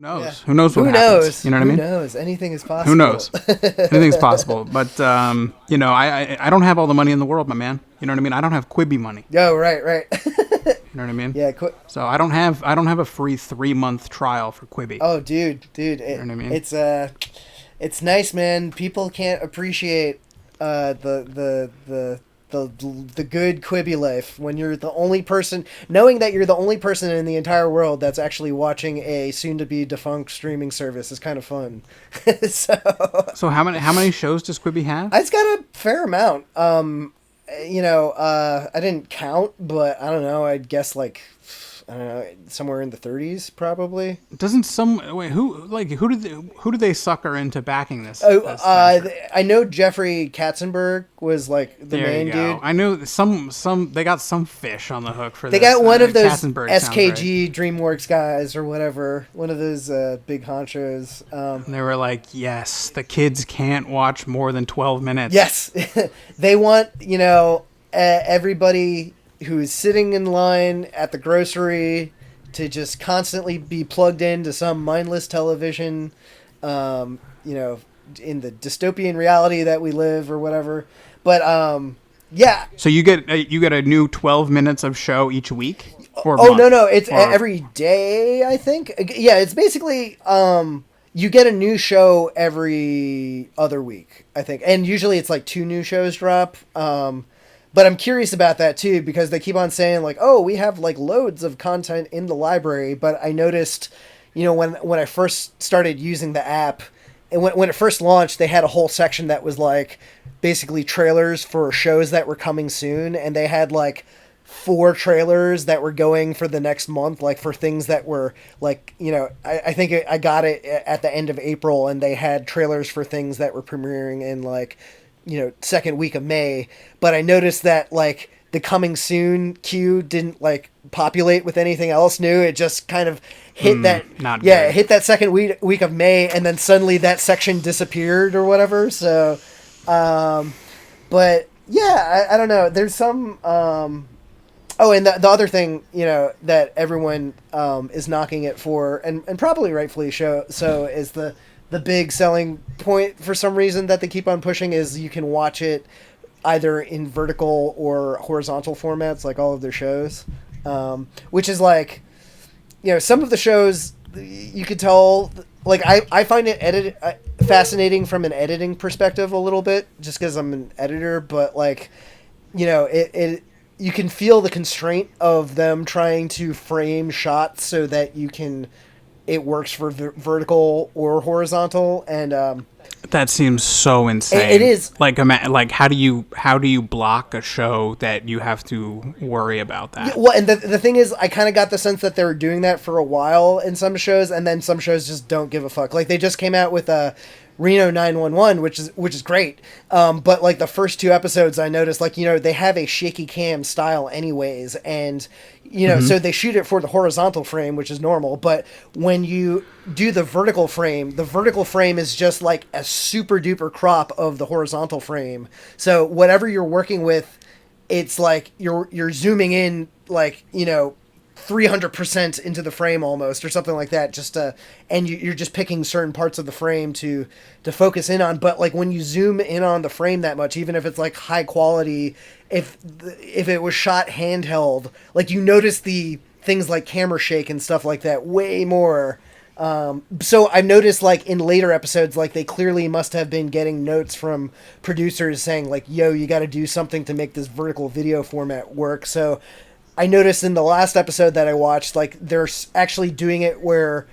knows? Yeah. Who knows what Who happens? knows? You know what I Who mean? knows? Anything is possible. Who knows? Anything's possible. But I don't have all the money in the world, my man. You know what I mean? I don't have Quibi money. Yo, right, right. You know what I mean? Yeah, So I don't have a free 3 month trial for Quibi. oh, dude, You know what I mean? it's nice, man. People can't appreciate the good Quibi life when you're the only person, knowing that you're the only person in the entire world that's actually watching a soon to be defunct streaming service is kind of fun. So So how many shows does Quibi have? it's got a fair amount. I didn't count, but I don't know. I'd guess like, I don't know, somewhere in the 30s probably. Doesn't some wait who do they sucker into backing this? Oh, this venture? I know Jeffrey Katzenberg was like the There main you go. dude. I know some they got some fish on the hook for They this. got one of those Katzenberg sounds right. SKG DreamWorks guys or whatever, one of those big honchos. And they were like, yes, the kids can't watch more than 12 minutes. Yes, they want everybody who is sitting in line at the grocery to just constantly be plugged into some mindless television, in the dystopian reality that we live or whatever. But yeah. So you get a new 12 minutes of show each week? Or Oh, month? no, it's Or- every day, I think. Yeah, it's basically you get a new show every other week, I think. And usually it's like 2 new shows drop. But I'm curious about that too, because they keep on saying like, oh, we have like loads of content in the library. But I noticed, when I first started using the app, and when it first launched, they had a whole section that was like basically trailers for shows that were coming soon. And they had like 4 trailers that were going for the next month, like for things that were like, I think I got it at the end of April, and they had trailers for things that were premiering in like, second week of May. But I noticed that like the coming soon queue didn't like populate with anything else new. It just kind of hit not it good. hit that second week of May, and then suddenly that section disappeared or whatever. So, but yeah, I don't know. There's some, oh, and the other thing, that everyone is knocking it for, and probably rightfully so, is the big selling point for some reason that they keep on pushing is you can watch it either in vertical or horizontal formats, like all of their shows, which is like, some of the shows you could tell, like I find it fascinating from an editing perspective a little bit, just because I'm an editor, but like, it you can feel the constraint of them trying to frame shots so that it works for vertical or horizontal, and That seems so insane. It is. Like how do you block a show that you have to worry about that? well, and the thing is, I kind of got the sense that they were doing that for a while in some shows, and then some shows just don't give a fuck. Like they just came out with Reno 911, which is great. But like the first 2 episodes, I noticed like, they have a shaky cam style anyways. And, so they shoot it for the horizontal frame, which is normal. But when you do the vertical frame is just like a super duper crop of the horizontal frame. So whatever you're working with, it's like you're zooming in like, 300% into the frame almost, or something like that, and you're just picking certain parts of the frame to focus in on. But like when you zoom in on the frame that much, even if it's like high quality, if it was shot handheld, like you notice the things like camera shake and stuff like that way more. So I've noticed like in later episodes, like they clearly must have been getting notes from producers saying like, yo, you got to do something to make this vertical video format work. So I noticed in the last episode that I watched, like they're actually doing it where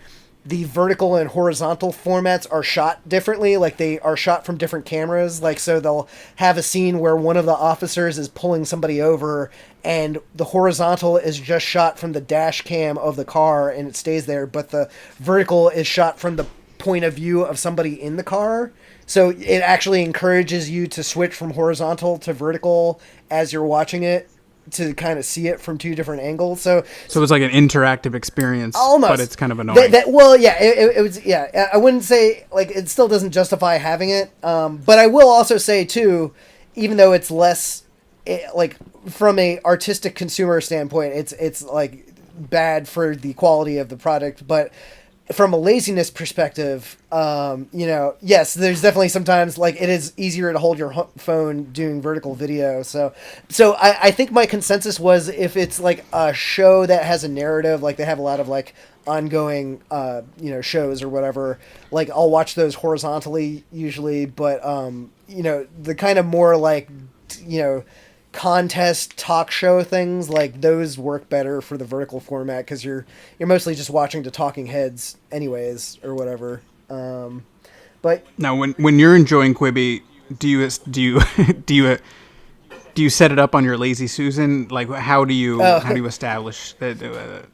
the vertical and horizontal formats are shot differently. Like they are shot from different cameras. Like, so they'll have a scene where one of the officers is pulling somebody over, and the horizontal is just shot from the dash cam of the car and it stays there. But the vertical is shot from the point of view of somebody in the car. So it actually encourages you to switch from horizontal to vertical as you're watching it, to kind of see it from 2 different angles. So it's like an interactive experience, almost, but it's kind of annoying. Well, yeah, it was, yeah. I wouldn't say, like, it still doesn't justify having it. But I will also say, too, even though it's less, like, from a artistic consumer standpoint, it's like, bad for the quality of the product. But from a laziness perspective, yes, there's definitely sometimes like it is easier to hold your phone doing vertical video. So I think my consensus was if it's like a show that has a narrative, like they have a lot of like ongoing, shows or whatever, like I'll watch those horizontally usually, but the kind of more like, contest talk show things like those work better for the vertical format because you're mostly just watching the talking heads anyways or whatever. But now when you're enjoying Quibi, do you do you set it up on your Lazy Susan? Like how do you establish that?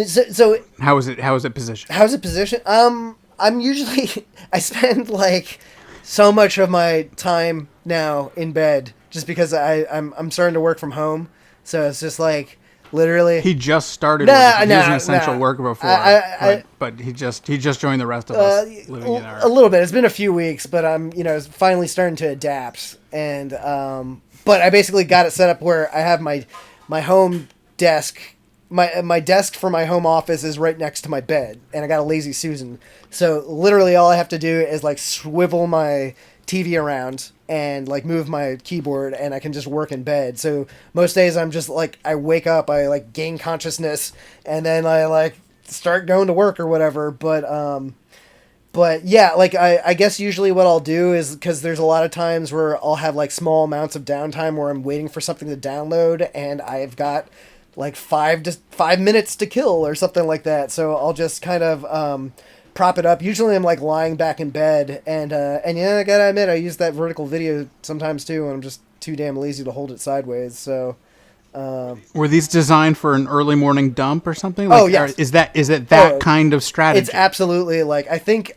So how is it positioned? How's it positioned? I'm usually I spend like so much of my time now in bed just because I'm starting to work from home, so it's just like literally. He just started. He was an essential worker before, but he just joined the rest of us living in our. A little bit. It's been a few weeks, but I'm finally starting to adapt, and but I basically got it set up where I have my home desk. My desk for my home office is right next to my bed, and I got a Lazy Susan. So literally all I have to do is like swivel my TV around and like move my keyboard, and I can just work in bed. So most days I'm just like, I wake up, I like gain consciousness, and then I like start going to work or whatever. But yeah, like I guess usually what I'll do is, because there's a lot of times where I'll have like small amounts of downtime where I'm waiting for something to download, and I've got like 5 minutes to kill or something like that. So I'll just kind of prop it up. Usually I'm like lying back in bed, and yeah, I gotta admit I use that vertical video sometimes too, and I'm just too damn lazy to hold it sideways. So were these designed for an early morning dump or something? Like, yes. Is it that kind of strategy? It's absolutely like I think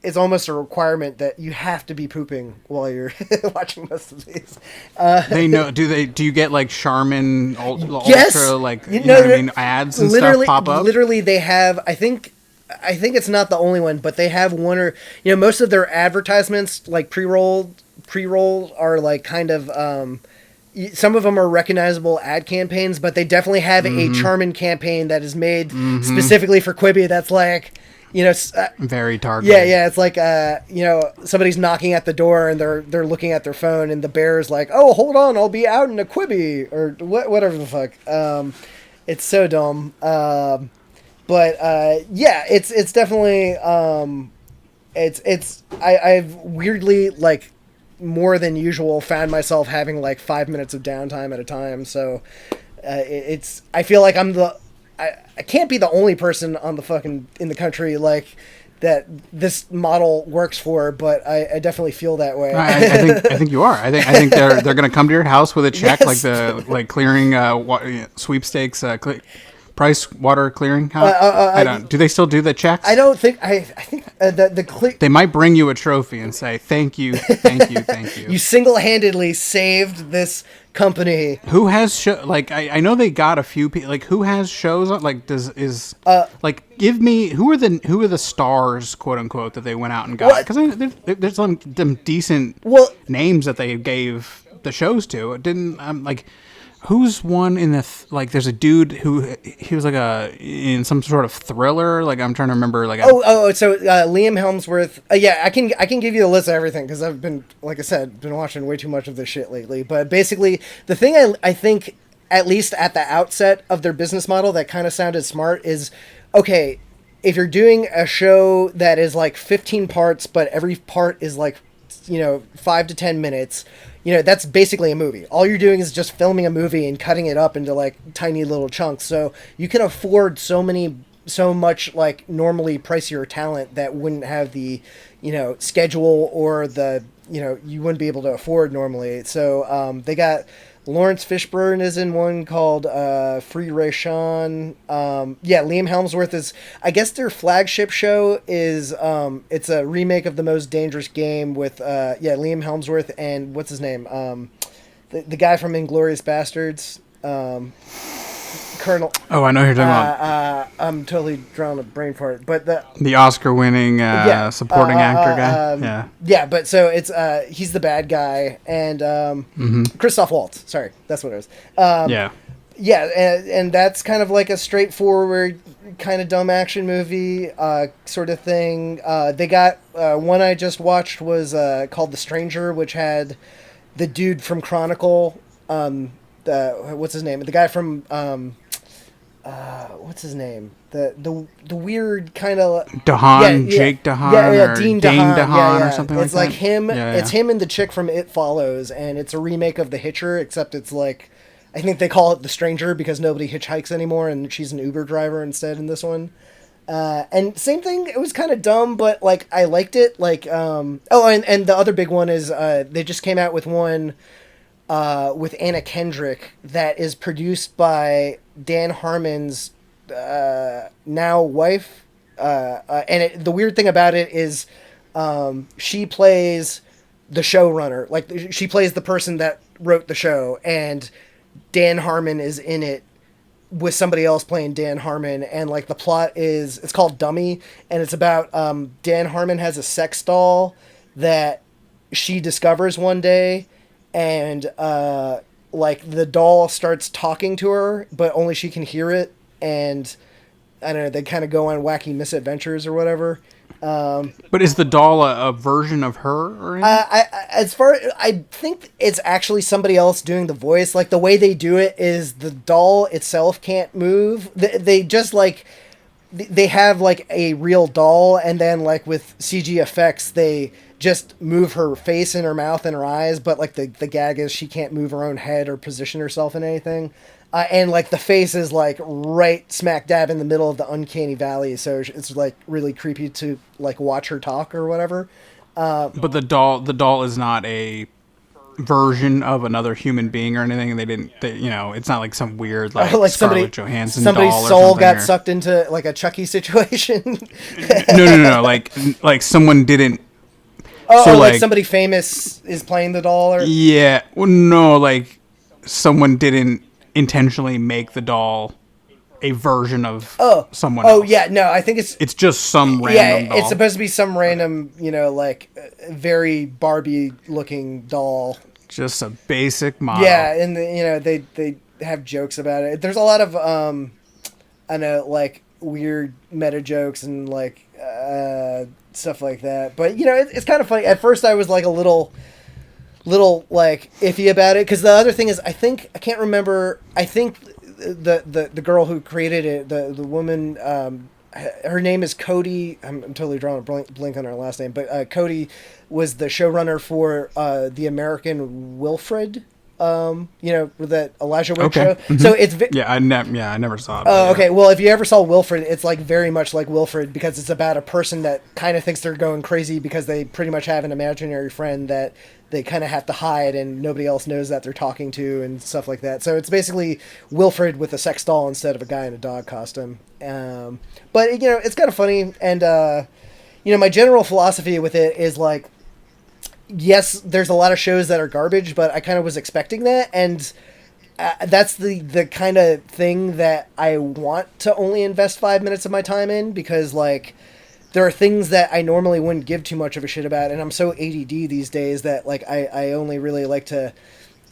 it's almost a requirement that you have to be pooping while you're watching most of these. They know. Do you get like Charmin Ultra, yes! like you know what I mean, ads and stuff pop up? Literally, they have. I think it's not the only one, but they have one or most of their advertisements like pre-roll are like kind of. Some of them are recognizable ad campaigns, but they definitely have a Charmin campaign that is made specifically for Quibi. That's like. Very targeted. Yeah. It's like somebody's knocking at the door and they're looking at their phone, and the bear's like, "Oh, hold on, I'll be out in a Quibi," or whatever the fuck. It's so dumb. But yeah, it's definitely I've weirdly like more than usual found myself having like 5 minutes of downtime at a time. So I feel like I can't be the only person on in the country like that this model works for, but I definitely feel that way. I think you are. I think they're going to come to your house with a check, yes. like clearing sweepstakes price water clearing house. Do they still do the checks? I don't think. I think they might bring you a trophy and say thank you. You single-handedly saved this company. Who has like I know they got a few people, like who has shows on, like like give me who are the stars, quote unquote, that they went out and got, because there's some decent names that they gave the shows to. It didn't like. Who's one in the like? There's a dude who he was like in some sort of thriller. Like I'm trying to remember. Like so Liam Hemsworth. Yeah, I can give you the list of everything because I've been, like I said, been watching way too much of this shit lately. But basically, the thing I think, at least at the outset of their business model, that kind of sounded smart is, okay, if you're doing a show that is like 15 parts, but every part is like 5 to 10 minutes. That's basically a movie. All you're doing is just filming a movie and cutting it up into like tiny little chunks. So you can afford so much like normally pricier talent that wouldn't have the, schedule or the, you wouldn't be able to afford normally. So they got Lawrence Fishburne is in one called Free Ray Sean. Liam Hemsworth is, I guess their flagship show is it's a remake of The Most Dangerous Game with Liam Hemsworth and what's his name? The guy from Inglourious Bastards. Colonel. Oh, I know who you're talking about. I'm totally drawing a brain for it, but the Oscar-winning supporting actor guy. Yeah, but so it's he's the bad guy, and Christoph Waltz. Sorry, that's what it is. Yeah, and that's kind of like a straightforward, kind of dumb action movie sort of thing. They got one I just watched was called The Stranger, which had the dude from Chronicle. What's his name? The guy from what's his name? The weird kind of Jake DeHaan, or Dean Dane DeHaan, or something it's like like that. him. Yeah, It's him and the chick from It Follows, and it's a remake of The Hitcher, except it's like I think they call it The Stranger because nobody hitchhikes anymore, and she's an Uber driver instead in this one. And same thing, it was kind of dumb, but like I liked it. Like and the other big one is they just came out with one with Anna Kendrick that is produced by Dan Harmon's now wife. The weird thing about it is she plays the showrunner. Like she plays the person that wrote the show, and Dan Harmon is in it with somebody else playing Dan Harmon. And like the plot is, it's called Dummy, and it's about Dan Harmon has a sex doll that she discovers one day, and like the doll starts talking to her, but only she can hear it, and I don't know, they kind of go on wacky misadventures or whatever. But is the doll a version of her or anything? I think it's actually somebody else doing the voice. Like the way they do it is the doll itself can't move. They just like they have like a real doll, and then like with CG effects they just move her face and her mouth and her eyes, but like the gag is she can't move her own head or position herself in anything. And like the face is like right smack dab in the middle of the uncanny valley, so it's like really creepy to like watch her talk or whatever. But the doll is not a version of another human being or anything. It's not like some weird like, like Scarlett Johansson somebody's doll or soul something, got sucked into like a Chucky situation. No. Like someone didn't. Like somebody famous is playing the doll, or yeah, well, no, like someone didn't intentionally make the doll a version of someone else. Yeah, no, I think it's just some random doll. It's supposed to be some random, like very Barbie looking doll. Just a basic model. Yeah, and they have jokes about it. There's a lot of I know, like weird meta jokes and like stuff like that. But it's kind of funny. At first I was like a little like iffy about it, because the other thing is I can't remember, I think the girl who created it, the woman, her name is Cody. I'm totally drawing a blank on her last name, but Cody was the showrunner for the American Wilfred, with that Elijah Wood show. Mm-hmm. So it's I never saw it. Oh, okay. Well, if you ever saw Wilfred, it's like very much like Wilfred, because it's about a person that kind of thinks they're going crazy because they pretty much have an imaginary friend that they kind of have to hide, and nobody else knows that they're talking to and stuff like that. So it's basically Wilfred with a sex doll instead of a guy in a dog costume. But it's kind of funny, and my general philosophy with it is like, yes, there's a lot of shows that are garbage, but I kind of was expecting that, and that's the kind of thing that I want to only invest 5 minutes of my time in, because like there are things that I normally wouldn't give too much of a shit about, and I'm so ADD these days that like I only really like to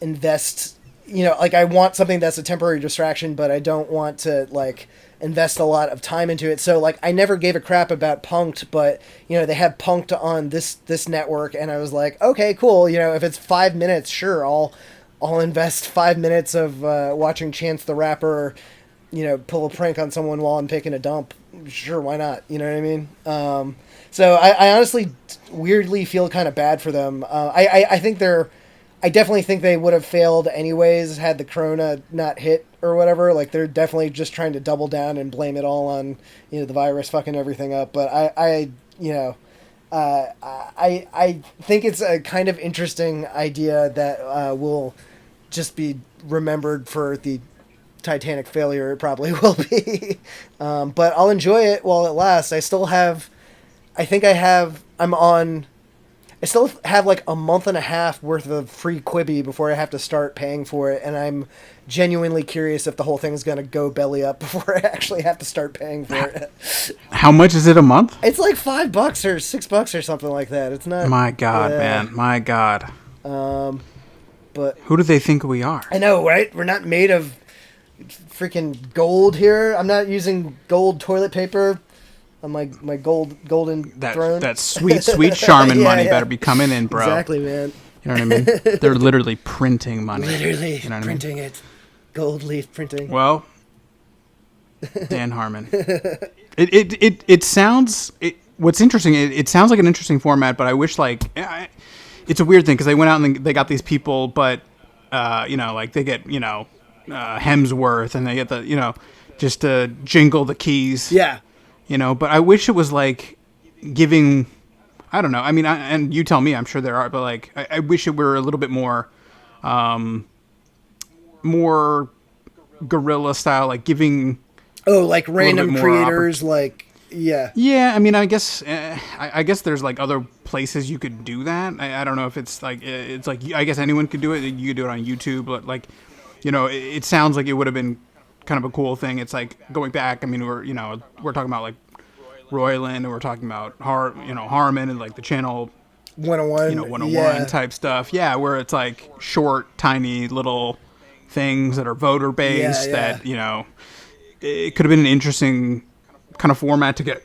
invest, like I want something that's a temporary distraction, but I don't want to like invest a lot of time into it. So like I never gave a crap about Punk'd, but they have Punk'd on this network, and I was like, okay, cool, if it's 5 minutes, sure, I'll invest 5 minutes of watching Chance the Rapper pull a prank on someone while I'm taking a dump. Sure, why not? You know what I mean? So I honestly weirdly feel kind of bad for them. I think I definitely think they would have failed anyways had the corona not hit or whatever. Like they're definitely just trying to double down and blame it all on the virus fucking everything up. But I think it's a kind of interesting idea that will just be remembered for the Titanic failure it probably will be. But I'll enjoy it while it lasts. I still have like a month and a half worth of free Quibi before I have to start paying for it, and I'm genuinely curious if the whole thing is going to go belly up before I actually have to start paying for it. How much is it a month? It's like $5 or $6 or something like that. It's not. My God, man. My God. But who do they think we are? I know, right? We're not made of freaking gold here. I'm not using gold toilet paper on my golden throne. That sweet Charmin money better be coming in, bro. Exactly, man. You know what I mean? They're literally printing money. Literally you know printing it. Gold leaf printing. Well, Dan Harmon. It sounds. What's interesting? It sounds like an interesting format, but I wish it's a weird thing because they went out and they got these people, but like they get Hemsworth and they get the just to jingle the keys. Yeah. But I wish it was like giving. I don't know. I mean, and you tell me. I'm sure there are, but like, I wish it were a little bit more, more guerrilla style, like giving. Oh, like random creators, like yeah. Yeah, I mean, I guess there's like other places you could do that. I don't know if it's like I guess anyone could do it. You could do it on YouTube, but like, it sounds like it would have been kind of a cool thing. It's like going back. I mean, we're talking about like Roiland, and we're talking about Harmon and like the channel 101 101 type stuff, where it's like short tiny little things that are voter based that it could have been an interesting kind of format to get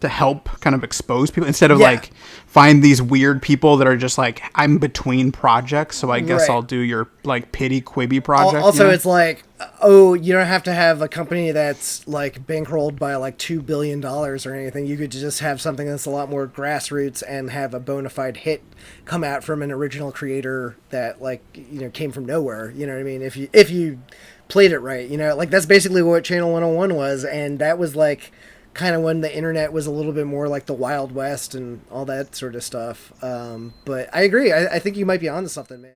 to help kind of expose people instead of like find these weird people that are just like, I'm between projects, so I guess I'll do your like pity Quibi project. Also, it's like, oh, you don't have to have a company that's like bankrolled by like $2 billion or anything. You could just have something that's a lot more grassroots and have a bona fide hit come out from an original creator that like came from nowhere. You know what I mean? If you played it right, like that's basically what Channel 101 was, and that was like kind of when the internet was a little bit more like the Wild West and all that sort of stuff. But I agree. I think you might be onto something, man.